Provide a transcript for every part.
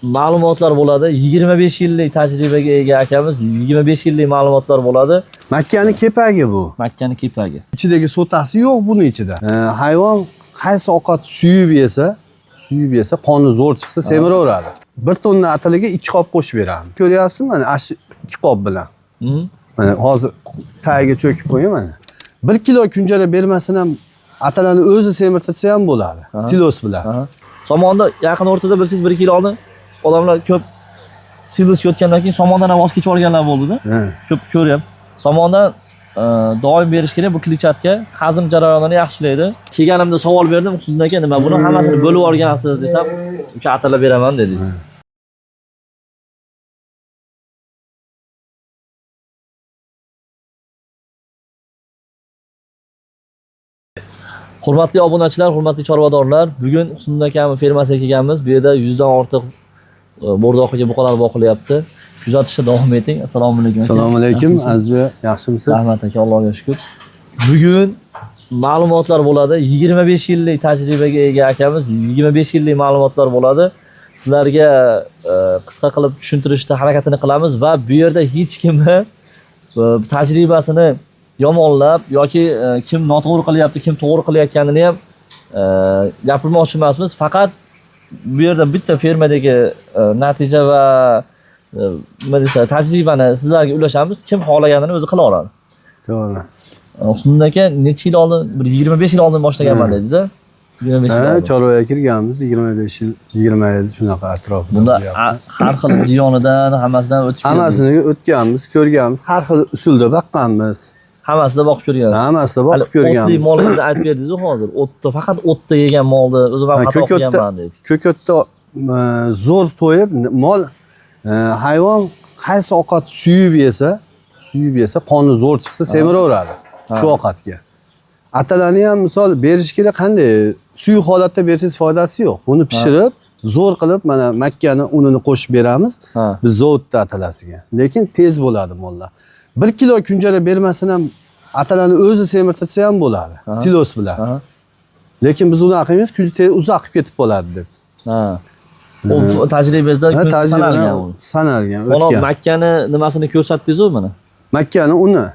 ma'lumotlar bo'ladi. 25 yillik tajribaga ega akamiz, 25 yillik ma'lumotlar bo'ladi. Makkani kepagi bu. Makkani kepagi. Ichidagi sotasi yo'q buni ichida. Hayvon qaysi ovqat suyib yesa, qoni zo'r chiqsa semiraveradi. 1 tonna ataliga 2 qop qo'shib beramiz. Ko'ryapsizmi? Mana ash 2 qop bilan. Mana hozir tagiga cho'kib qo'ying mana. 1 kilo kunjara bermasdan ham atalarni o'zi semirtirsa ham bo'ladi. Silos bilan. Somonda yaqin o'rtada bilsiz 1 kiloni odamlar ko'p silos yotgandan keyin somondan ham voz kechib olganlar bo'ldi-da. Ko'p ko'ryapman. Somondan doim berish kerak, bu kletchatka hazm jarayonini yaxshilaydi. Kelganimda savol berdim, sizdan nima buni hammasini bo'lib olgansiz desam, uka atalab beraman dedingiz. Hurmatli obunachilar, hurmatli chorvadorlar, bugun Husniddin akamiz fermasiga kelganmiz. Bu yerda 100 dan ortiq bo'rdoqiga buqalar boqilyapti. Kuzatishda davom eting. Assalomu alaykum. Assalomu alaykum. Azizlar, yaxshimisiz? Rahmat aka, Allohga shukr. Bugun ma'lumotlar bo'ladi. 25 yillik tajribaga ega akamiz, 25 yillik ma'lumotlar bo'ladi. Sizlarga qisqa qilib tushuntirishga harakatini qilamiz va bu yerda hech kimni tajribasini yomonlab yoki kim noto'g'ri qilyapti, kim to'g'ri qilayotganini ham gapirmoqchi emasmiz. Faqat bu yerda bitta fermadagi natija va nima desa, tajribani sizlarga ulashamiz. Kim xohlaganini o'zi qila oladi. To'g'ri. Husniddin aka necha yil oldin, bir 25 yil oldin boshlaganman dedingiz-a? 25 yil oldin. Chorvaga kirganmiz, 25 yil, 20 yil shunaqa atrofda. Bunda har xil ziyonidan, hammasidan o'tib hammasini o'tganmiz, ko'rganmiz, har xil usulda boqqanmiz. Hammasida boqib ko'rgansiz. Hammasida boqib ko'rganmiz. O'tli molni aytib berdingiz-ku hozir. O'tda faqat o'tda yegan molni o'zim ham xato qilganman dedi. Ko'katda zo'r to'yib mol hayvon qaysi ovqat suyib yesa, qoni zo'r chiqsa semiraveradi shu ovqatga. Atalarni ham misol berish kerak, qanday suyuq holatda bersangiz foydasi yo'q. Buni pishirib, zo'r qilib mana makkani unini qo'shib beramiz. Biz zavodda atalasiga. Lekin tez bo'ladi mollar. 1 kilo kunjara bermasdan ham atalarni o'zi semirtirsa ham bo'ladi, silos bilan. Lekin biz unaqa qilmaymiz, kun uzoq ketib qoladi deb. O tajribangizda kun sanalgan. Sanalgan, o'tgan. o'tgan. Mana makkani nimasini ko'rsatdingiz-ku mana. Makkani uni.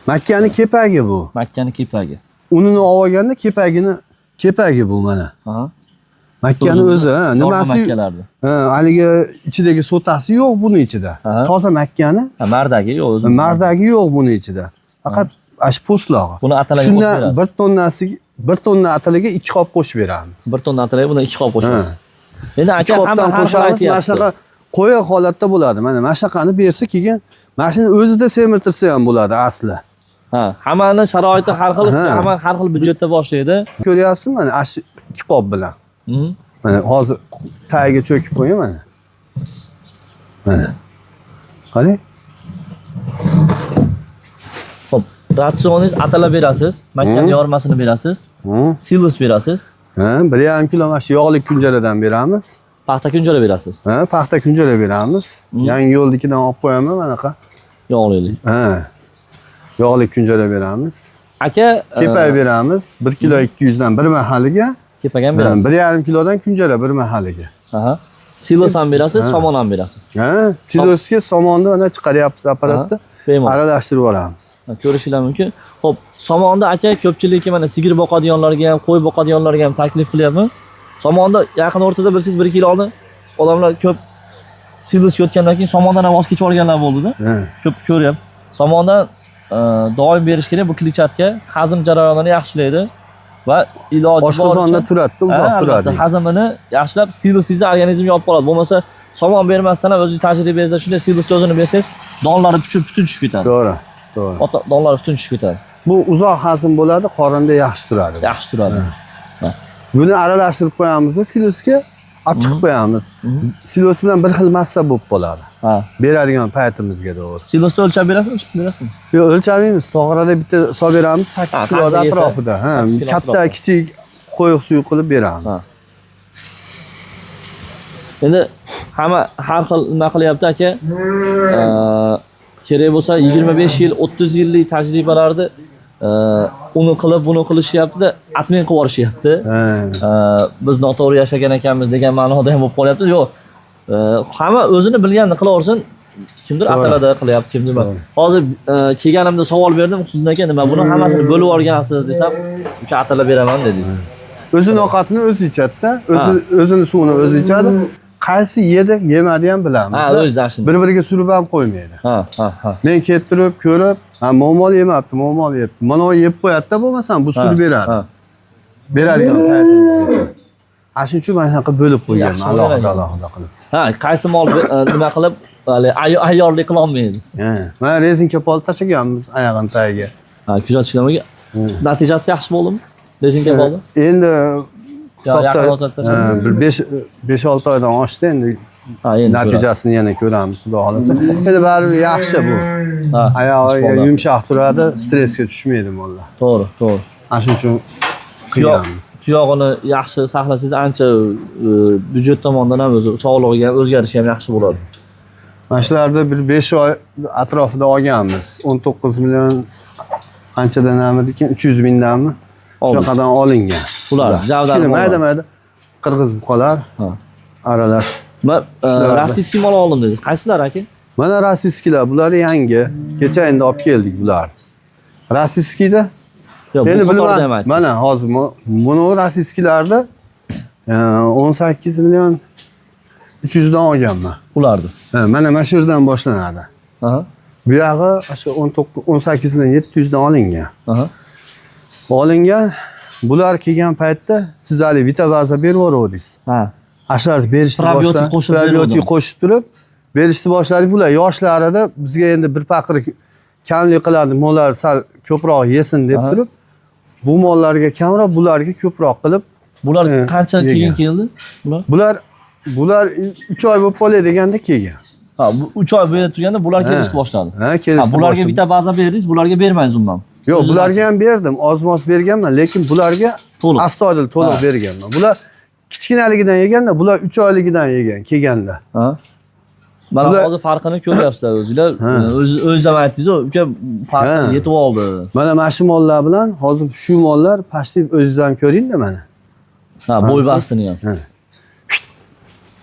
Makkani kepagi bu. Makkani kepagi. Unini olganda kepagi bu mana. Makkani o'zi, nimasi? Haligi ichidagi sotasi yo'q buni ichida. Toza makkani. Mardagi yo'q o'zi. Mardagi yo'q buni ichida. Faqat ash po'stlog'i. Buni atalarga qo'shib berasiz. Shundan 1 tonna ataliga 2 qop qo'shib beramiz. 1 tonna ataliga buni 2 qop qo'shamiz. Endi aka qopdan qo'shamiz, mana shunaqa qo'ya holatda bo'ladi. Mana shunaqani bersa, keyin mashina o'zida semirtirsa ham bo'ladi asli. Hammani sharoiti har xil, hamma har xil byudjetda boshlaydi. Ko'ryapsizmi? Mana ash 2 qop bilan. Mana hozir tagiga cho'kib qo'ying mana. Mana. Qarang. Xo'p, ratsioningiz atalab berasiz, makkani yormasini berasiz, silos berasiz. 1,5 kilo mana shu yog'li kunjaradan beramiz. Paxta kunjara berasiz. Paxta kunjara beramiz. Yangi yo'lnikidan olib qo'yaman manaqa. Yog'li. Yog'li kunjara beramiz. Aka, kepay beramiz. 1 kilo 200 dan bir mahaliga. Kepaga ham berasiz. 1,5 kilodan kunjara bir mahaliga. Silos ham berasiz, somon ham berasiz. Silosga somonni mana chiqaryapmiz apparatda. Aralashtirib olamiz. Ko'rishinglar mumkin. Xo'p, somonda aka ko'pchilikki mana sigir boqadiganlarga ham, qo'y boqadiganlarga ham taklif qilyapman. Somonda yaqin o'rtada bilsiz 1 kiloni odamlar ko'p silos yotgandan keyin somondan ham voz kechib olganlar bo'ldi-da. Ko'p ko'ryapman. Somondan doim berish kerak, bu kletchatka hazm jarayonini yaxshilaydi va iloji boricha oshqozonda turadi, uzoq turadi. Hazmini yaxshilab silosingizni organizmga olib qoladi. Bo'lmasa somon bermasdan ham o'zingiz tajribangizda shunday silosga o'zini bersangiz, donlari butun tushib ketadi. To'g'ri. Donlari butun tushib ketadi. Bu uzoq hazm bo'ladi, qorinda yaxshi turadi. Yaxshi turadi. Buni aralashtirib qo'yamiz va silosga achchiq qo'yamiz. Silos bilan bir xil massa bo'lib qoladi. Beradigan paytimizga to'g'ri. Silosni o'lchab berasizmi, berasizmi? Yo'q, o'lchamaymiz. Tog'rada bitta solib beramiz 8 kiloda atrofida. Katta, kichik, qo'yiq suyu qilib beramiz. Endi hamma har xil nima qilyapti aka. Kerak bo'lsa 25 yil, 30 yillik tajribalarni uni qilib, buni qilishyapti-da, atmen qilib yuborishyapti. Biz noto'g'ri yashagan ekanmiz degan ma'noda ham bo'lib qolyapti. Yo'q. Hamma o'zini bilganini qilaversin. Kimdir atalada qilyapti, kimdir. Hozir kelganimda savol berdim, Husniddin aka, nima buni hammasini bo'lib olgansiz desam, uka atalab beraman dedingiz. O'zini ovqatini o'zi ichadi-da, o'zini suvini o'zi ichadi. Qaysi yedi, yemadi ham bilamiz. Ha, o'zi ashuni. Bir-biriga surib ham qo'ymaydi. Ha. Men kelib turib, ko'rib, mo'mol yemabdi, mo'mol yebdi. Mana u yeb qo'yadi-da, bo'lmasam bu surib beradi. Beradigan paytimizgacha. Shuning uchun mana shunaqa bo'lib qo'yganman, alohida qilib. Qaysi mol nima qilib ayyorlik qila olmaydi. Mana rezinka pol tashlaganmiz oyog'ini tagiga. Kuzatishlarga natijasi yaxshi bo'ldimi? Rezinka polni? Endi yaqin bir 5-6 oydan oshdi endi. Natijasini yana ko'ramiz, xudo xolasa. Endi baribir yaxshi bu. Oyog'iga yumshoq turadi, stressga tushmaydi mollar. To'g'ri. Shuning uchun qilganmiz. Tuyog'ini yaxshi saqlasangiz, ancha byudjet tomonidan ham o'zi sog'lig'iga ham o'zgarishi ham yaxshi bo'ladi. Mana shularda bir 5 oy atrofida olganmiz. 19 million qanchadan ekan? 300 mingdanmi? Shunaqadan olingan. Ular javdar mayda qirg'iz buqalar. Aralash. Men rossiyskiy mol oldim dedingiz. Qaysilar aka? Mana rossiyskilar, bular yangi. Kecha endi olib keldik bular. Rossiyskiyda endi bilmayman. Mana hozir buni rossiyskilarda 18 million 300 dan olganman. Ularni. Mana shu yerdan boshlanadi. Bu yog'i o'sha 18 million 700 dan olingan. Olingan. Bular kelgan paytda siz hali vitabaza berib yuboruvdingiz. Ashlar berishni boshladi. Probiotik qo'shib turib berishni boshladik. Bular yoshlarida bizga endi bir paqir kamlik qiladi, mollar sal ko'proq yesin deb turib, bu mollarga kamroq, bularga ko'proq qilib. Bular qancha keyin keldi? Bular 3 oy bo'lib qolay deganda kelgan. 3 oy bo'yida turganda bular kelishni boshladi. Kelishni bularga vitabaza berdingiz, bularga bermaysiz undan. Yo'q, bularga ham berdim, oz-moz berganman, lekin bularga astoydil to'liq berganman. Bular kichkinaligidan yeganda, bular 3 oyligidan yegan, kelganda. Mana hozir farqini ko'ryapsizlar o'zinglar. O'zingiz ham aytdingiz-ku, uka farqi yetib oldi. Mana shu mollar bilan hozir shu mollar pastib o'zingiz ham ko'ring-da mana. Bo'y bastini ham.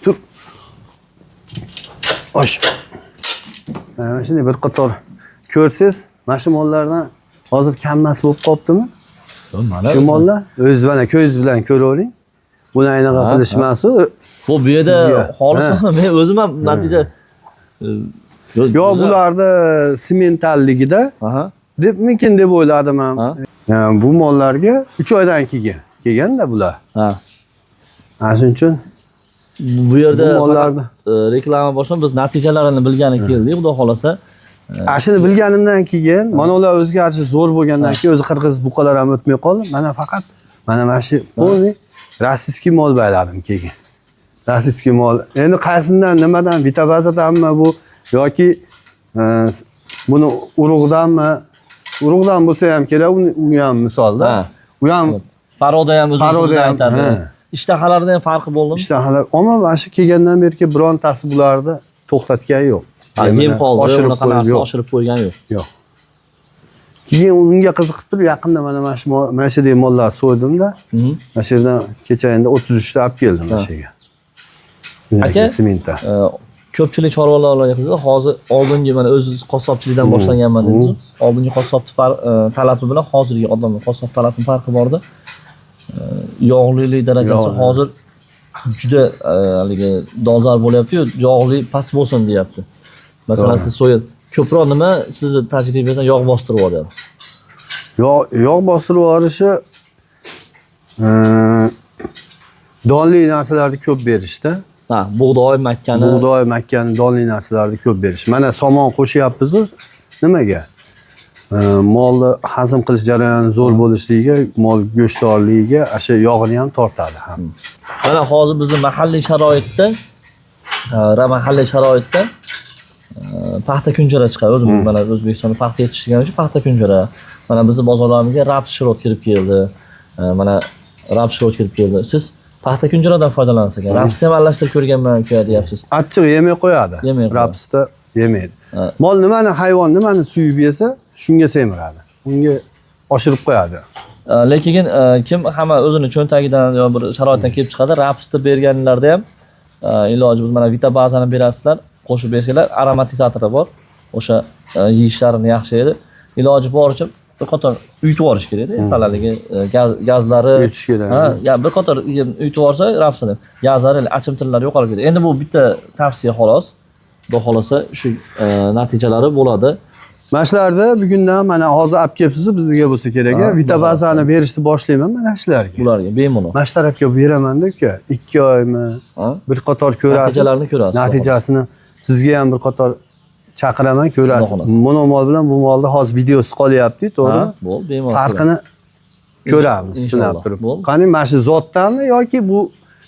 Tur. Osh. Mana shunday bir qator ko'rsiz, mana shu mollardan hozir kammas bo'lib qolibdimi? Shu mollar o'z mana ko'zingiz bilan ko'ravering. Buni aynaqa qilishmasu. Bu yerda xolisona men o'zim ham natija yo'q, bularda sementalligida debmikin deb o'yladim ham. Bu mollarga 3 oydan kelganda bular. Shuning uchun bu yerda reklama boshlanib biz natijalarini bilgani keldik, xudo xolasa. Shuni bilganimdan keyin, mana ular o'zgarishi zo'r bo'lgandan keyin o'zi qirg'iz buqalar ham o'tmay qoldi. Mana faqat mana shu polni rossiyskiy mol bayladim keyin. Rossiyskiy mol. Endi qaysidan, nimadan, vitabazadanmi bu yoki buni urug'danmi? Urug'dan bo'lsa ham kerak, u ham misolda. U ham Faroda ham o'zini aytadi. Ishtahalarda ham farqi bo'ldimi? Ishtahalar, ammo mana shu kelgandan beri birontasi bularni to'xtatgan yo'q. Yem qoldi, unaqa narsa oshirib qo'ygan yo'q. Yo'q. Keyin unga qiziqib turib, yaqinda mana shu mollar so'ydimda. Mana shu yerdan kecha endi 33 ta olib keldim mana shu yerga. Aka, sementda. Ko'pchilik chorvalarga qiziqdi. Hozir oldingi mana o'zingiz qassobchilikdan boshlaganman dedingiz. Oldingi qassobchi talabi bilan hozirgi odamlar qassob talabining farqi borda. Yog'lilik darajasi hozir juda haligi dolzarb bo'lyapti-yu, yog'li past bo'lsin deyapti. Masalan, siz so'yib ko'proq nima sizni tajribangizdan yog' bostirib yuboryapti? Yog' bostirib yuborishi donli narsalarni ko'p berishda. Bug'doy, makkani donli narsalarni ko'p berish. Mana somon qo'shyapmiz nimaga? Molni hazm qilish jarayoni zo'r bo'lishligiga, mol go'shtdorligiga, o'sha yog'ini ham tortadi ham. Mana hozir bizning mahalliy sharoitda paxta kunjara chiqadi. O'zimiz mana O'zbekistonda paxta yetishtirgani uchun paxta kunjara. Mana bizning bozorlarimizga raps shirot kirib keldi. Mana raps shirot kirib keldi. Siz paxta kunjaradan foydalanasiz ekan. Rapsni ham aralashtirib ko'rganman, deyapsiz. Achchiq yemay qo'yadi. Rapsda yemaydi. Mol nimani, hayvon nimani suyib yesa, shunga semiradi. Unga oshirib qo'yadi. Lekin kim hamma o'zini cho'ntagidan yo bir sharoitdan kelib chiqadi, rapsni berganlarda ham iloji bo'lsa mana vita bazani berasizlar, qo'shib bersanglar, aromatizatori bor. O'sha yeyishlarini yaxshi edi. Iloji boricha bir qator uyutib olish kerak-da, masalaligi gazlari Yutish kerak. Ha, ya bir qator uyutib olsa, rapsini gazlari, achimtirlar yo'qolib ketadi. Endi bu bitta tavsiya xolos. Xudo xolasa shu natijalari bo'ladi. Mana shularda bugundan mana hozir olib kelibsiz bizga bo'lsa kerak. Ha, Vita bazani berishni boshlayman mana shularga. Bularga bemalol. Mana shu tarafga beraman-da uka. 2 oymi? Ha? Bir qator ko'rasiz. Natijalarini ko'rasiz. Natijasini sizga ham bir qator chaqiraman, ko'rasiz. Xudo Mono mol bilan bu molda hozir videosi qolyapti, to'g'rimi? Ha, bo'l, bemalol. Farqini ko'ramiz, sinab Inshaalloh. turib. Bo'ldi. Qani mana shu zotdanmi yoki bu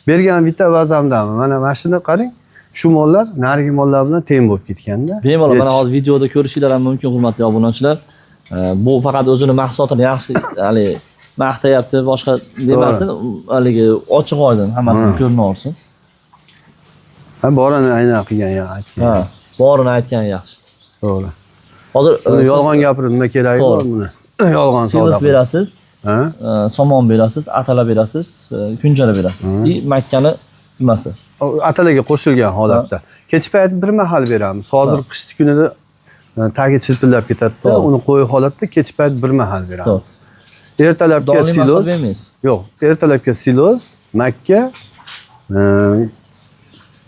bergan vita bazamdanmi? Mana shuni qarang. Shu mollar narigi mollar bilan teng bo'lib ketganda. Bemalol mana hozir videoda ko'rishinglar ham mumkin, hurmatli obunachilar. Bu faqat o'zini mahsulotini yaxshi, hali maqtayapti, boshqa demasin, haligi ochiq oydin hammasi ko'rinaversin. Ha, borini aynan qilgan ya, aytgan. Ha, borini aytgan yaxshi. To'g'ri. Hozir Yolg'on gapirib nima keragi bor buni? Yolg'on silis savdo. berasiz, Ha? somon berasiz, atala berasiz, kunjara berasiz. Makkani nimasi? Atalaga qo'shilgan holatda. Kech payt bir mahal beramiz. Hozir qishki kunida tagi chilpillab ketadi-da, uni qo'yib holatda kech payt bir mahal beramiz. Ertalabga Doimiy silos. mahsul bermaysiz. Yo'q, ertalabga silos, makka,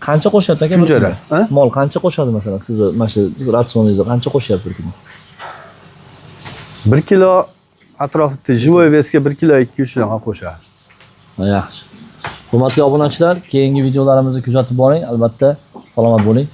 Qancha qo'shyapti aka? Kunjara, ha? Mol qancha qo'shadi masalan? Sizni mana shu ratsioningizda qancha qo'shyapti bir kunda? 1 kilo atrofida живой vesga 1 kilo 2-3 naqa qo'shadi. Yaxshi. Hurmatli obunachilar, keyingi videolarimizni kuzatib boring. Albatta, salomat bo'ling.